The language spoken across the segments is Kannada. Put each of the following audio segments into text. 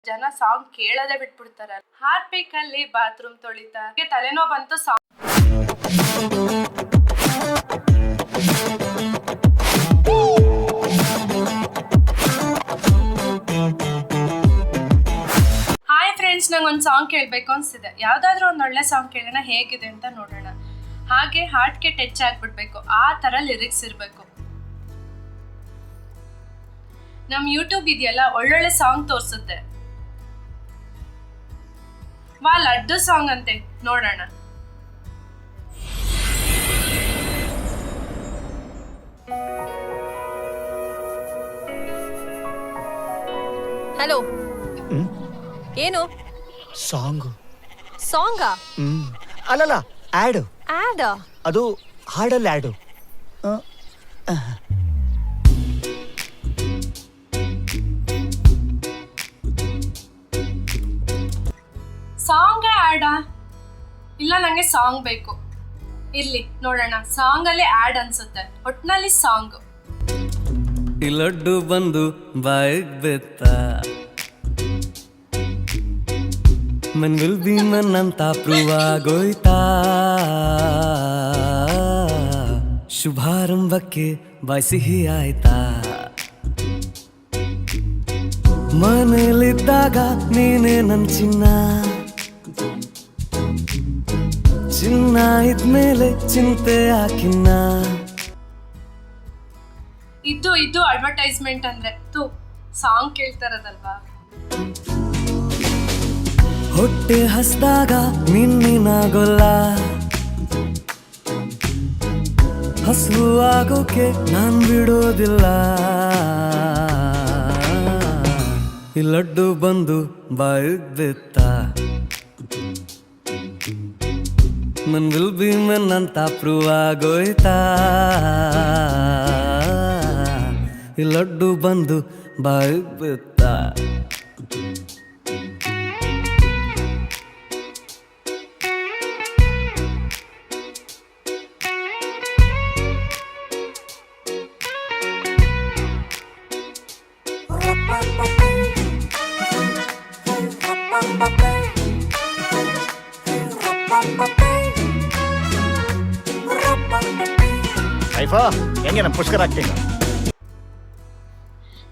ಜನ ಸಾಂಗ್ ಕೇಳೋದೇ ಬಿಟ್ಬಿಡ್ತಾರೆ. ಹಾರ್ಪಿಕ್ ಅಲ್ಲಿ ಬಾತ್ರೂಮ್ ತೊಳಿತಾ ತಲೆನೋ ಬಂತು ಸಾಂಗ್. ಹಾಯ್ ಫ್ರೆಂಡ್ಸ್, ನಂಗೊಂದು ಸಾಂಗ್ ಕೇಳಬೇಕು ಅನ್ಸಿದೆ. ಯಾವ್ದಾದ್ರು ಒಂದು ಒಳ್ಳೆ ಸಾಂಗ್ ಕೇಳೋಣ, ಹೇಗಿದೆ ಅಂತ ನೋಡೋಣ. ಹಾಗೆ ಹಾರ್ಟ್ಗೆ ಟಚ್ ಆಗ್ಬಿಡ್ಬೇಕು, ಆ ತರ ಲಿರಿಕ್ಸ್ ಇರಬೇಕು. ನಮ್ ಯೂಟ್ಯೂಬ್ ಇದೆಯಲ್ಲ, ಒಳ್ಳೊಳ್ಳೆ ಸಾಂಗ್ ತೋರ್ಸುತ್ತೆ. ವಾ, ಲಡ್ಡು ಸಾಂಗ್ ಅಂತೆ, ನೋಡೋಣ. ಹಲೋ, ಏನು ಸಾಂಗ್? ಸಾಂಗಾ? ಅಲ್ಲಲ್ಲ, ಆಡ್. ಆಡ್? ಅದು ಹಾಡಲ್ಲಿ ಆಡು. ಸಾಂಗ್ ಆಡಾ? ಇಲ್ಲ, ನಂಗೆ ಸಾಂಗ್ ಬೇಕು. ಇರ್ಲಿ ನೋಡೋಣ. ಸಾಂಗ್ ಅಲ್ಲಿ ಆಡ್ ಅನ್ಸುತ್ತೆ, ಒಟ್ನಲ್ಲಿ ಸಾಂಗ್. ಈ ಲಡ್ಡು ಬಂದು ಬಾಯಿಗೆ ಬೆತ್ತ, ಮನ್ ವಿಲ್ ಬಿ ಮನ್ ಅಂತ ಪ್ರೂವ್ ಆಗೋಯ್ತಾ. ಶುಭಾರಂಭಕ್ಕೆ ಬಾಯ್ ಸಿಹಿ ಆಯ್ತಾ. ಮನೇಲಿದ್ದಾಗ ನೀನೇ ನನ್ ಚಿನ್ನ, ಚಿನ್ನ ಇದ್ಮೇಲೆ ಚಿಂತೆ ಹಾಕಿನ್ನ. ಇದು ಅಡ್ವರ್ಟೈಸ್ಮೆಂಟ್ ಅಂದ್ರೆ ಸಾಂಗ್ ಕೇಳ್ತಾರದಲ್ವಾ. ಹೊಟ್ಟೆ ಹಸ್ದಾಗ ನಿನ್ನಾಗೊಲ್ಲ, ಹಸು ಆಗೋಕೆ ನಾನ್ ಬಿಡೋದಿಲ್ಲ. ಈ ಲಡ್ಡು ಬಂದು ಬಾಯಿಗೆ ಬೆತ್ತ, ಮನ್ ವಿಲ್ ಬಿ ಮನ್ ಅಂತ ಪ್ರೂವ್ ಆಗೋಯ್ತಾ. ಈ ಲಡ್ಡು ಬಂದು ಬಾಯಿಗೆ ಬೆತ್ತ. ಹೆಂಗೆ ನಮ್ಮ ಪುಷ್ಕರ ಆಗ್ತೀನಿ.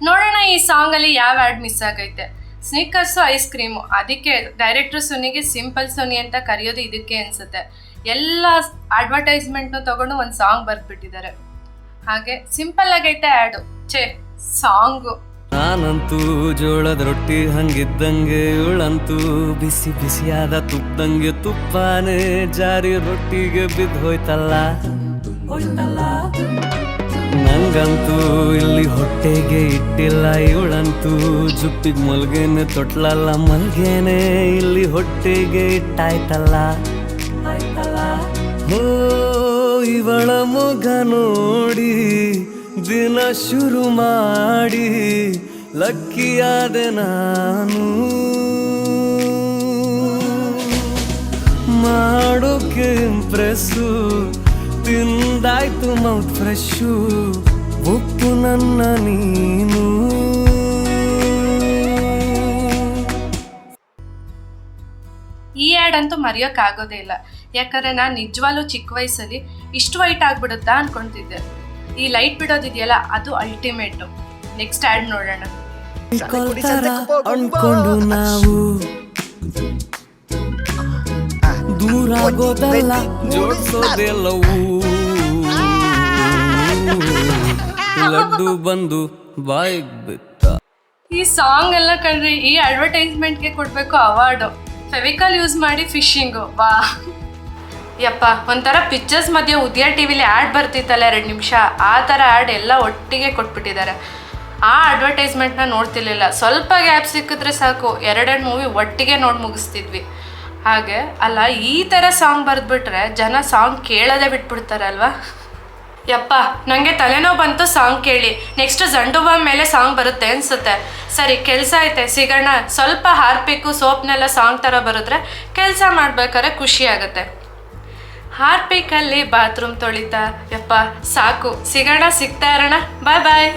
ನೋಡೋಣ ಈ ಸಾಂಗ್ ಅಲ್ಲಿ ಯಾವ ಆಡ್ ಮಿಸ್ ಆಗೈತೆ. ಸ್ನಿಕರ್ಸು ಐಸ್ ಕ್ರೀಮು, ಅದಕ್ಕೆ ಡೈರೆಕ್ಟರ್ ಸುನಿಗೆ ಸಿಂಪಲ್ ಸುನಿ ಅಂತ ಕರೆಯೋದು ಇದಕ್ಕೆ ಅನ್ಸುತ್ತೆ. ಎಲ್ಲ ಅಡ್ವರ್ಟೈಸ್ಮೆಂಟ್ನು ತಗೊಂಡು ಒಂದು ಸಾಂಗ್ ಬರ್ದ್ಬಿಟ್ಟಿದ್ದಾರೆ. ಹಾಗೆ ಸಿಂಪಲ್ ಆಗೈತೆ ಆ್ಯಡು, ಸಾಂಗು. ನಾನಂತೂ ಜೋಳದ ರೊಟ್ಟಿ ಹಂಗಿದ್ದಂಗೆ, ಇವಳಂತೂ ಬಿಸಿ ಬಿಸಿಯಾದ ತುಪ್ಪದಂಗೆ, ತುಪ್ಪಾನೇ ಜಾರಿ ರೊಟ್ಟಿಗೆ ಬಿದ್ದು ಹೋಯ್ತಲ್ಲ. ನಂಗಂತೂ ಇಲ್ಲಿ ಹೊಟ್ಟೆಗೆ ಇಟ್ಟಿಲ್ಲ, ಇವಳಂತೂ ಜುಪ್ಪಿಗೆ ಮಲ್ಗೆನೆ ತೊಟ್ಲಲ್ಲ, ಮಲ್ಗೆನೆ ಇಲ್ಲಿ ಹೊಟ್ಟೆಗೆ ಇಟ್ಟಾಯ್ತಲ್ಲ. ಓ ಇವಳ ಮುಗ ನೋಡಿ ದಿನ ಶುರು ಮಾಡಿ ಲಕ್ಕಿಯಾದೆ ನಾನು. ಮಾಡೋಕೆ ಇಂಪ್ರೆಸ್ಸು, ತಿಂದಾಯ್ತು ಮೌತ್ ಫ್ರೆಶ್ಶು, ಒಪ್ಪು ನನ್ನ ನೀನು. ಈ ಆ್ಯಡ್ ಅಂತೂ ಮರೆಯೋಕ್ಕಾಗೋದೇ ಇಲ್ಲ. ಯಾಕಂದರೆ ನಾನು ನಿಜವಾಗ್ಲೂ ಚಿಕ್ಕ ವಯಸ್ಸಲ್ಲಿ ಇಷ್ಟು ವೈಟ್ ಆಗ್ಬಿಡುತ್ತಾ ಅನ್ಕೊತಿದ್ದೆ. ಈ ಲೈಟ್ ಬಿಡೋದಿದೆಯಲ್ಲ, ಅದು ಅಲ್ಟಿಮೇಟು. ನೆಕ್ಸ್ಟ್ ಆ್ಯಡ್ ನೋಡೋಣ. ಅನ್ಕೊಂಡು ನಾವು ದೂರ ಆಗೋದಲ್ಲ, ಜೋಡಿಸೋದೆಲ್ಲವೂ. ಲಡ್ಡು ಬಂದು ಬಾಯಿಗೆ ಬಿತ್ತ. ಈ ಸಾಂಗ್ ಎಲ್ಲ ಕಂಡ್ರೆ ಈ ಅಡ್ವರ್ಟೈಸ್ಮೆಂಟ್ಗೆ ಕೊಡಬೇಕು ಅವಾರ್ಡು. ಫೆವಿಕಾಲ್ ಯೂಸ್ ಮಾಡಿ ಫಿಶಿಂಗು, ವಾ ಯಪ್ಪ. ಒಂಥರ ಪಿಕ್ಚರ್ಸ್ ಮಧ್ಯೆ ಉದಯ ಟಿವಿಲಿ ಆ್ಯಡ್ ಬರ್ತಿತ್ತಲ್ಲ 2 ನಿಮಿಷ, ಆ ಥರ ಆ್ಯಡ್ ಎಲ್ಲ ಒಟ್ಟಿಗೆ ಕೊಟ್ಬಿಟ್ಟಿದ್ದಾರೆ. ಆ ಅಡ್ವರ್ಟೈಸ್ಮೆಂಟ್ನ ನೋಡ್ತಿರ್ಲಿಲ್ಲ. ಸ್ವಲ್ಪ ಗ್ಯಾಪ್ ಸಿಕ್ಕಿದ್ರೆ ಸಾಕು, 2 ಮೂವಿ ಒಟ್ಟಿಗೆ ನೋಡಿ ಮುಗಿಸ್ತಿದ್ವಿ. ಹಾಗೆ ಅಲ್ಲ, ಈ ಥರ ಸಾಂಗ್ ಬರೆದ್ಬಿಟ್ರೆ ಜನ ಸಾಂಗ್ ಕೇಳೋದೇ ಬಿಟ್ಬಿಡ್ತಾರಲ್ವಾ. ಯಪ್ಪ, ನನಗೆ ತಲೆನೋವು ಬಂತು ಸಾಂಗ್ ಕೇಳಿ. ನೆಕ್ಸ್ಟ್ ಜಂಡುಬಾ ಮೇಲೆ ಸಾಂಗ್ ಬರುತ್ತೆ ಅನಿಸುತ್ತೆ. ಸರಿ, ಕೆಲಸ ಐತೆ, ಸಿಗೋಣ. ಸ್ವಲ್ಪ ಹಾರ್ಪಿಕ್ಕು ಸೋಪ್ನೆಲ್ಲ ಸಾಂಗ್ ಥರ ಬರೆದ್ರೆ ಕೆಲಸ ಮಾಡ್ಬೇಕಾದ್ರೆ ಖುಷಿ ಆಗುತ್ತೆ. ಹಾರ್ಪಿಕಲ್ಲಿ ಬಾತ್ರೂಮ್ ತೊಳಿತಾ. ಯಪ್ಪ ಸಾಕು, ಸಿಗೋಣ, ಸಿಗ್ತಾ ಇರೋಣ. ಬಾಯ್ ಬಾಯ್.